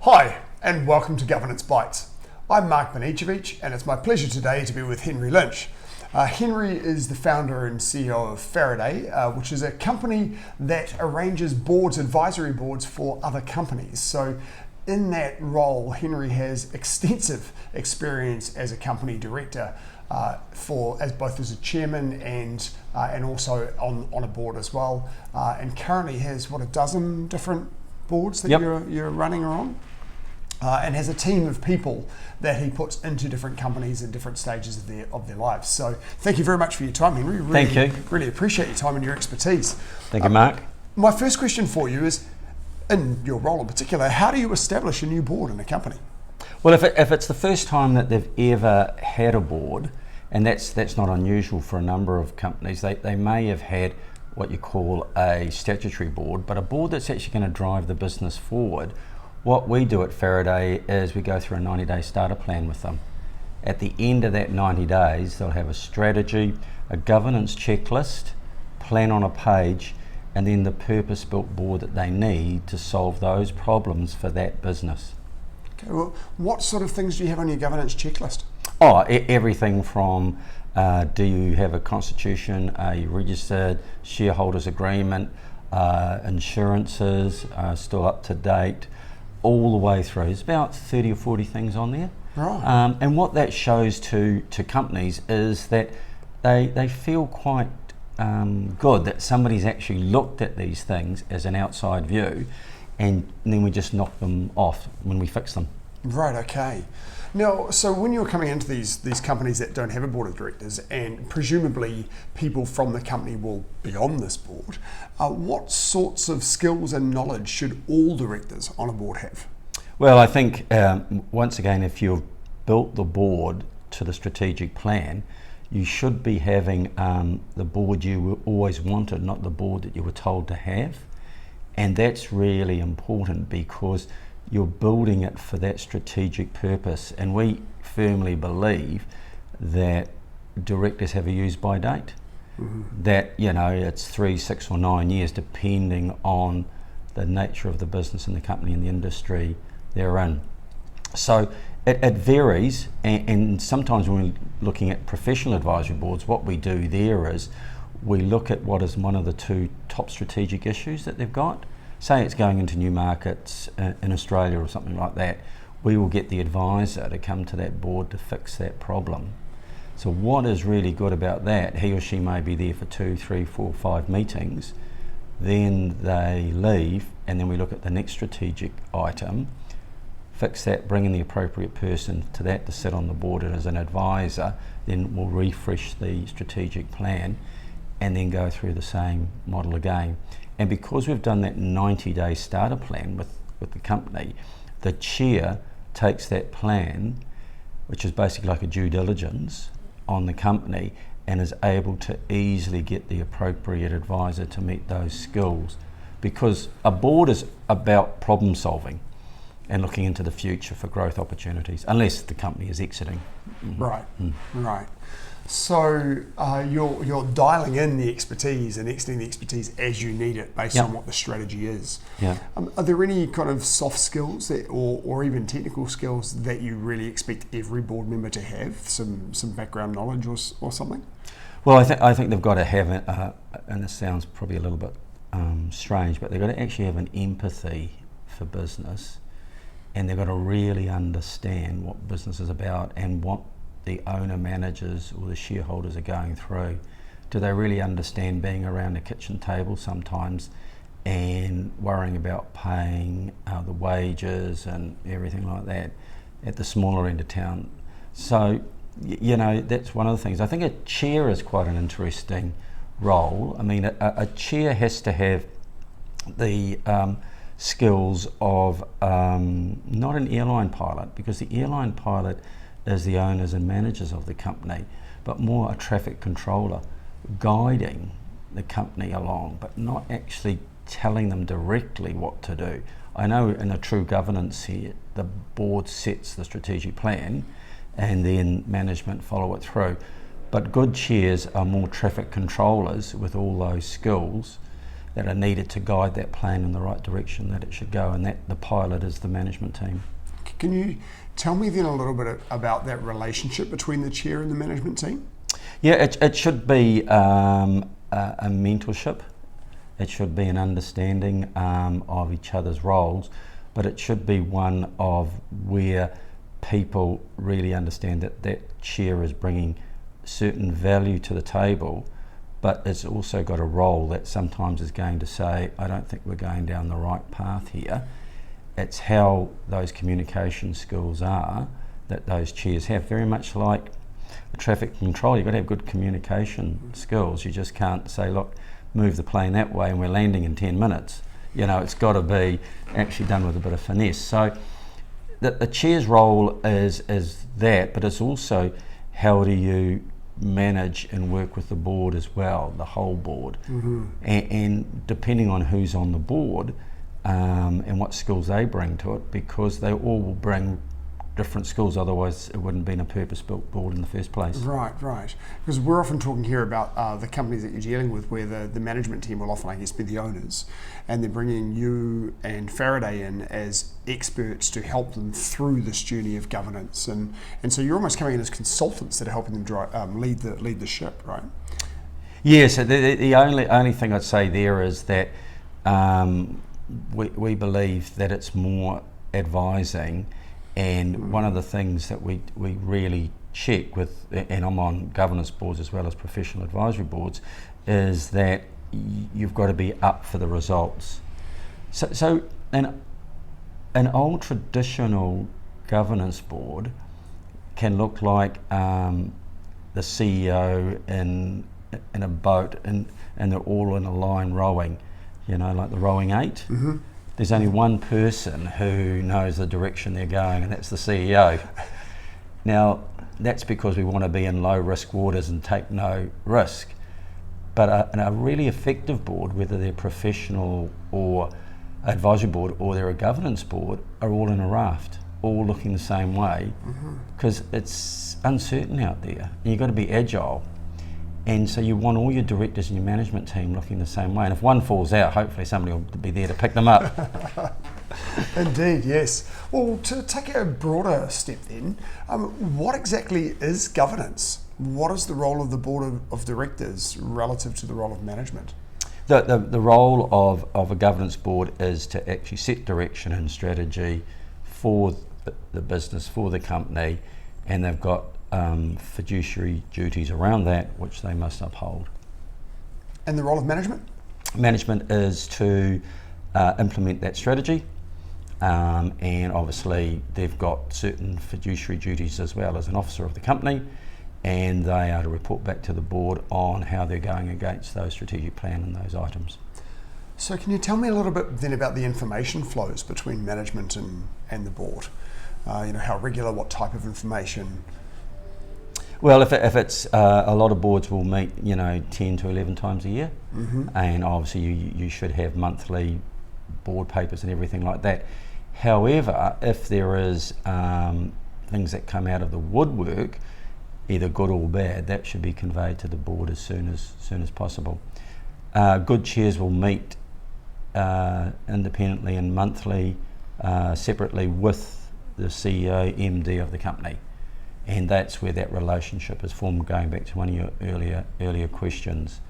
Hi, and welcome to Governance Bites. I'm Mark Banicevich, and it's my pleasure today to be with Henry Lynch. Henry is the founder and CEO of Faraday, which is a company that arranges advisory boards for other companies. So in that role, Henry has extensive experience as a company director, both as a chairman and also on a board as well, and currently has a dozen different boards that you're running or on, and has a team of people that he puts into different companies at different stages of their lives. So thank you very much for your time, Henry. Thank you. Really appreciate your time and your expertise. Thank you, Mark. My first question for you is, in your role in particular, how do you establish a new board in a company? Well, if it's the first time that they've ever had a board, and that's not unusual for a number of companies, they may have had what you call a statutory board, but a board that's actually going to drive the business forward. What we do at Faraday is we go through a 90-day starter plan with them. At the end of that 90 days, they'll have a strategy, a governance checklist, plan on a page, and then the purpose-built board that they need to solve those problems for that business. Okay, well, what sort of things do you have on your governance checklist? Everything from do you have a constitution, a registered shareholders agreement, insurances still up to date, all the way through. There's about 30 or 40 things on there. Right. And what that shows to companies is that they feel quite good that somebody's actually looked at these things as an outside view, and then we just knock them off when we fix them. Right, okay. Now, so when you're coming into these companies that don't have a board of directors, and presumably people from the company will be on this board, what sorts of skills and knowledge should all directors on a board have? Well, I think, once again, if you've built the board to the strategic plan, you should be having the board you always wanted, not the board that you were told to have. And that's really important because you're building it for that strategic purpose. And we firmly believe that directors have a use by date. Mm-hmm. That, it's 3, 6 or 9 years depending on the nature of the business and the company and the industry they're in. So it varies, and sometimes when we're looking at professional advisory boards, what we do there is we look at what is one of the 2 top strategic issues that they've got. Say it's going into new markets in Australia or something like that, we will get the advisor to come to that board to fix that problem. So what is really good about that, he or she may be there for 2, 3, 4, 5 meetings, then they leave, and then we look at the next strategic item, fix that, bring in the appropriate person to that to sit on the board as an advisor, then we'll refresh the strategic plan and then go through the same model again. And because we've done that 90-day starter plan with the company, the chair takes that plan, which is basically like a due diligence on the company, and is able to easily get the appropriate advisor to meet those skills. Because a board is about problem solving and looking into the future for growth opportunities, unless the company is exiting. Mm-hmm. Right, right. So you're dialing in the expertise and extending the expertise as you need it based on what the strategy is. Yeah. Are there any kind of soft skills or even technical skills that you really expect every board member to have, some background knowledge or something? Well, I think they've got to have, and this sounds probably a little bit strange, but they've got to actually have an empathy for business, and they've got to really understand what business is about and what the owner, managers or the shareholders are going through. Do they really understand being around a kitchen table sometimes and worrying about paying the wages and everything like that at the smaller end of town? So, that's one of the things. I think a chair is quite an interesting role. I mean, a chair has to have the skills of not an airline pilot, because the airline pilot is the owners and managers of the company, but more a traffic controller, guiding the company along, but not actually telling them directly what to do. I know in a true governance here, the board sets the strategic plan and then management follow it through. But good chairs are more traffic controllers with all those skills that are needed to guide that plan in the right direction that it should go, and that the pilot is the management team. Can you tell me then a little bit about that relationship between the chair and the management team? Yeah, it should be a mentorship. It should be an understanding of each other's roles, but it should be one of where people really understand that that chair is bringing certain value to the table, but it's also got a role that sometimes is going to say, I don't think we're going down the right path here. It's how those communication skills are that those chairs have, very much like traffic control. You've got to have good communication skills. You just can't say, look, move the plane that way and we're landing in 10 minutes. It's got to be actually done with a bit of finesse. So the chair's role is that, but it's also how do you manage and work with the board as well, the whole board. Mm-hmm. And depending on who's on the board and what skills they bring to it, because they all will bring different skills, otherwise it wouldn't have been a purpose-built board in the first place. Right. Because we're often talking here about the companies that you're dealing with where the management team will often, I guess, be the owners, and they're bringing you and Faraday in as experts to help them through this journey of governance. And so you're almost coming in as consultants that are helping them lead the ship, right? Yeah, so the only thing I'd say there is that we believe that it's more advising. And one of the things that we really check with, and I'm on governance boards as well as professional advisory boards, is that you've got to be up for the results. So an old traditional governance board can look like the CEO in a boat and they're all in a line rowing, like the rowing eight. Mm-hmm. There's only one person who knows the direction they're going, and that's the CEO. Now, that's because we want to be in low risk waters and take no risk. But a really effective board, whether they're professional or advisory board or they're a governance board, are all in a raft, all looking the same way, because it's uncertain out there. And you've got to be agile. And so you want all your directors and your management team looking the same way. And if one falls out, hopefully somebody will be there to pick them up. Indeed, yes. Well, to take a broader step then, what exactly is governance? What is the role of the board of directors relative to the role of management? The role of a governance board is to actually set direction and strategy for the business, for the company, and they've got fiduciary duties around that which they must uphold. And the role of management? Management is to implement that strategy, and obviously they've got certain fiduciary duties as well as an officer of the company, and they are to report back to the board on how they're going against those strategic plan and those items. So can you tell me a little bit then about the information flows between management and the board? How regular, what type of information? Well, if it's a lot of boards will meet, 10 to 11 times a year, and obviously you should have monthly board papers and everything like that. However, if there is things that come out of the woodwork, either good or bad, that should be conveyed to the board as soon as possible. Good chairs will meet independently and monthly, separately with the CEO, MD of the company. And that's where that relationship is formed, going back to one of your earlier questions.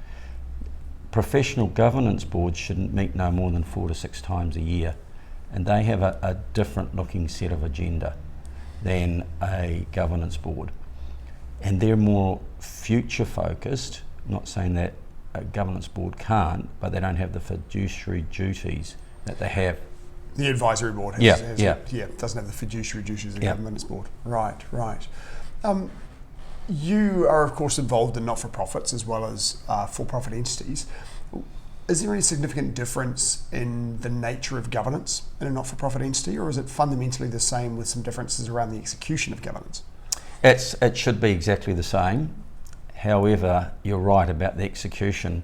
Professional governance boards shouldn't meet no more than 4 to 6 times a year, and they have a different looking set of agenda than a governance board. And they're more future focused, not saying that a governance board can't, but they don't have the fiduciary duties that they have. The advisory board doesn't have the fiduciary duties of the governance board. Right. You are, of course, involved in not-for-profits as well as for-profit entities. Is there any significant difference in the nature of governance in a not-for-profit entity, or is it fundamentally the same with some differences around the execution of governance? It should be exactly the same. However, you're right about the execution,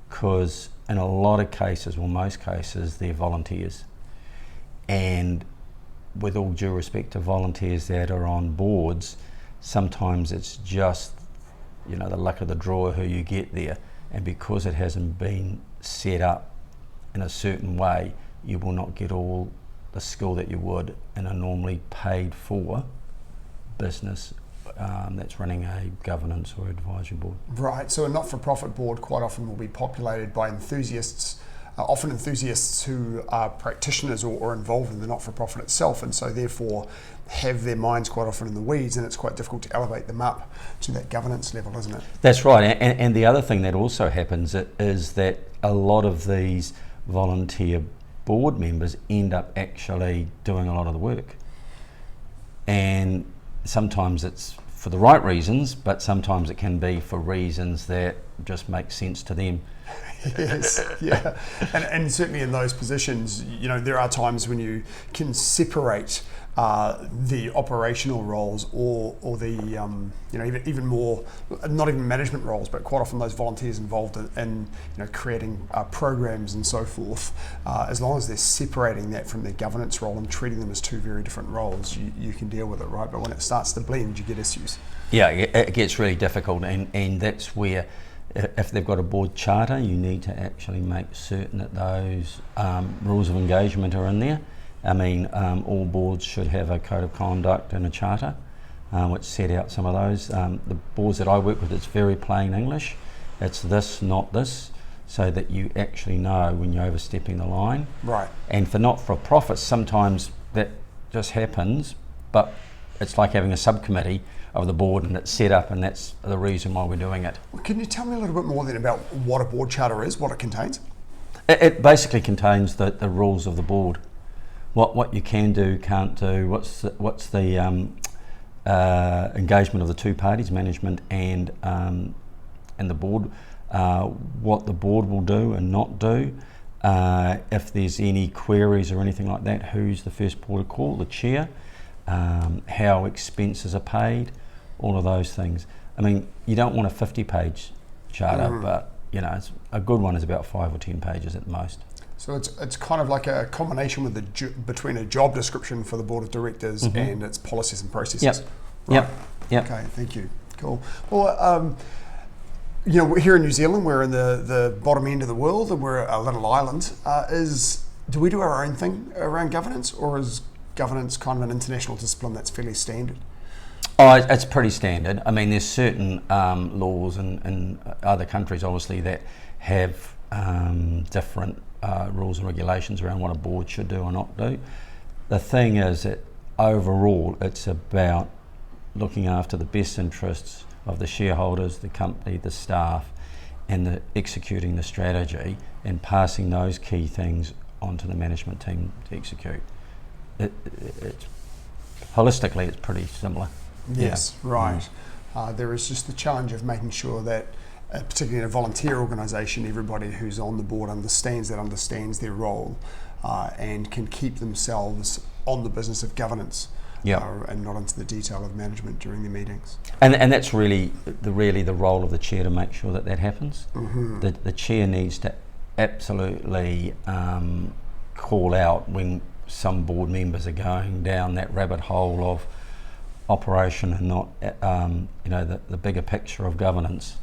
because in a lot of cases, or most cases, they're volunteers. And with all due respect to volunteers that are on boards, sometimes it's just, the luck of the draw who you get there. And because it hasn't been set up in a certain way, you will not get all the skill that you would in a normally paid for business that's running a governance or advisory board. Right, so a not-for-profit board quite often will be populated by enthusiasts, often enthusiasts who are practitioners or involved in the not-for-profit itself, and so therefore have their minds quite often in the weeds, and it's quite difficult to elevate them up to that governance level, isn't it? That's right, and the other thing that also happens is that a lot of these volunteer board members end up actually doing a lot of the work, and sometimes it's for the right reasons, but sometimes it can be for reasons that just make sense to them. Yes, yeah, and certainly in those positions, there are times when you can separate the operational roles or the even more, not even management roles, but quite often those volunteers involved in creating programs and so forth. As long as they're separating that from their governance role and treating them as two very different roles, you can deal with it, right? But when it starts to blend, you get issues. Yeah, it gets really difficult, and that's where, if they've got a board charter, you need to actually make certain that those rules of engagement are in there. I mean, all boards should have a code of conduct and a charter, which set out some of those. The boards that I work with, it's very plain English. It's this, not this, so that you actually know when you're overstepping the line. Right. And for not-for-profits, sometimes that just happens, but it's like having a subcommittee of the board, and it's set up, and that's the reason why we're doing it. Well, can you tell me a little bit more then about what a board charter is, what it contains? It basically contains the rules of the board. What you can do, can't do, what's the engagement of the two parties, management and the board, what the board will do and not do, if there's any queries or anything like that, who's the first port of call, the chair, how expenses are paid, all of those things. I mean, you don't want a 50-page charter, but it's, a good one is about 5 or 10 pages at the most. So it's kind of like a combination between a job description for the board of directors and its policies and processes. Yep. Right. Yep. Okay, thank you. Cool. Well, we're here in New Zealand. We're in the bottom end of the world, and we're a little island. Do we do our own thing around governance, or is governance kind of an international discipline that's fairly standard? Oh, it's pretty standard. I mean, there's certain laws in other countries, obviously, that have different rules and regulations around what a board should do or not do. The thing is that overall, it's about looking after the best interests of the shareholders, the company, the staff, and executing the strategy and passing those key things onto the management team to execute. It's holistically, it's pretty similar. Yes, right. There is just the challenge of making sure that, particularly in a volunteer organisation, everybody who's on the board understands their role and can keep themselves on the business of governance and not into the detail of management during the meetings. And that's really the role of the chair to make sure that happens. The chair needs to absolutely call out when some board members are going down that rabbit hole of operation and not the bigger picture of governance.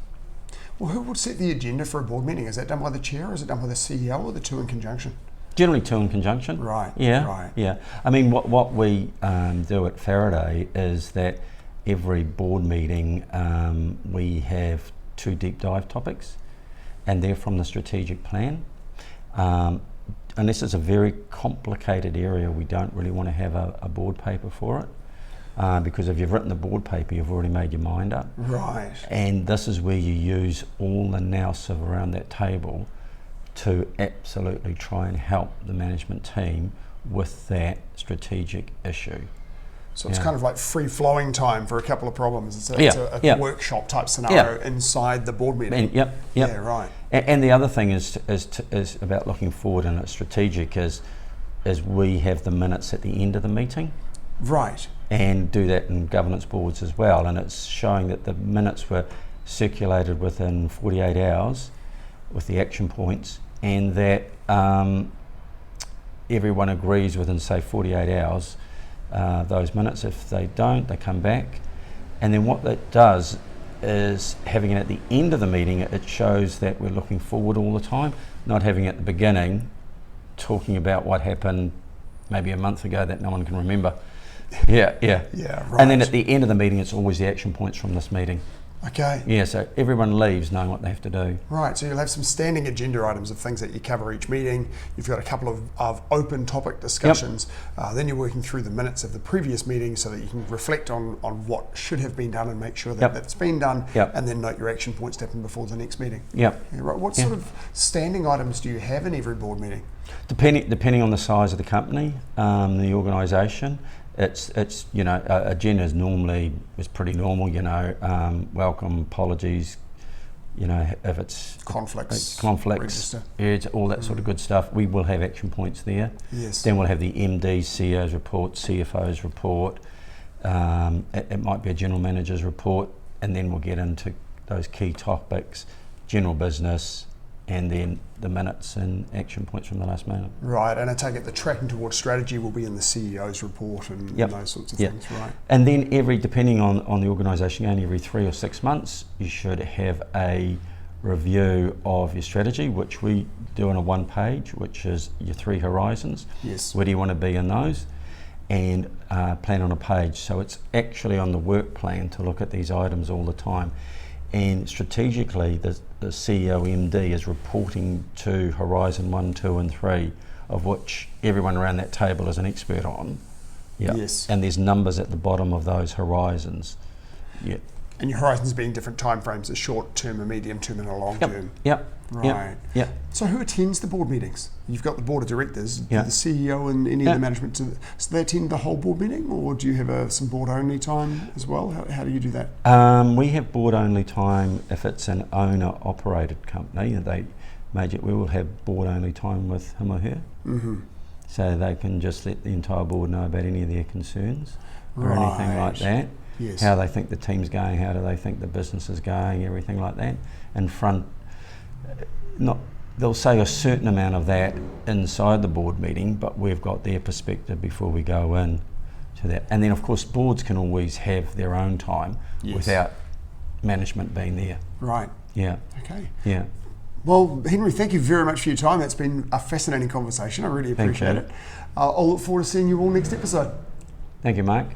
Well, who would set the agenda for a board meeting? Is that done by the chair, or is it done by the CEO, or the two in conjunction? Generally two in conjunction. Right. Yeah. Right. Yeah. I mean, what we do at Faraday is that every board meeting we have 2 deep dive topics, and they're from the strategic plan. Unless it's a very complicated area, we don't really want to have a board paper for it. Because if you've written the board paper, you've already made your mind up. Right. And this is where you use all the nous of around that table to absolutely try and help the management team with that strategic issue. So it's kind of like free-flowing time for a couple of problems. It's a workshop type scenario inside the board meeting. Yep. Yeah, right. And the other thing is about looking forward, and it's strategic, is we have the minutes at the end of the meeting. Right. And do that in governance boards as well, and it's showing that the minutes were circulated within 48 hours with the action points, and that everyone agrees within, say, 48 hours those minutes. If they don't, they come back, and then what that does is having it at the end of the meeting, it shows that we're looking forward all the time, not having it at the beginning talking about what happened maybe a month ago that no one can remember. Yeah. Yeah, right. And then at the end of the meeting, it's always the action points from this meeting. Okay. Yeah, so everyone leaves knowing what they have to do. Right, so you'll have some standing agenda items of things that you cover each meeting. You've got a couple of open topic discussions. Then you're working through the minutes of the previous meeting so that you can reflect on what should have been done and make sure that that's been done, and then note your action points to happen before the next meeting. Yeah, right. What sort of standing items do you have in every board meeting? Depending on the size of the company, the organisation. It's agenda is pretty normal, welcome, apologies, if it's conflicts, register. It's all that sort of good stuff. We will have action points there. Yes. Then we'll have the MD, CEO's report, CFO's report. It might be a general manager's report, and then we'll get into those key topics, general business, and then the minutes and action points from the last meeting. Right, and I take it the tracking towards strategy will be in the CEO's report and those sorts of things, right? And then depending on the organisation, only every 3 or 6 months, you should have a review of your strategy, which we do on a 1 page, which is your 3 horizons. Yes. Where do you want to be in those? And plan on a page. So it's actually on the work plan to look at these items all the time. And strategically, the CEO MD is reporting to Horizon 1, 2 and 3, of which everyone around that table is an expert on. Yeah. Yes. And there's numbers at the bottom of those horizons. Yeah. And your horizons being different time frames, a short term, a medium term and a long term. Yep. Right. Yep. So who attends the board meetings? You've got the board of directors, Yeah. the CEO and any of the management. So they attend the whole board meeting, or do you have some board only time as well? How do you do that? We have board only time if it's an owner operated company. We will have board only time with him or her. Mm-hmm. So they can just let the entire board know about any of their concerns or anything like that. Yes. How they think the team's going, how do they think the business is going, everything like that. They'll say a certain amount of that inside the board meeting, but we've got their perspective before we go in to that. And then of course boards can always have their own time without management being there. Right. Yeah. Okay. Yeah. Well, Henry, thank you very much for your time. That's been a fascinating conversation. I really appreciate it. I'll look forward to seeing you all next episode. Thank you, Mark.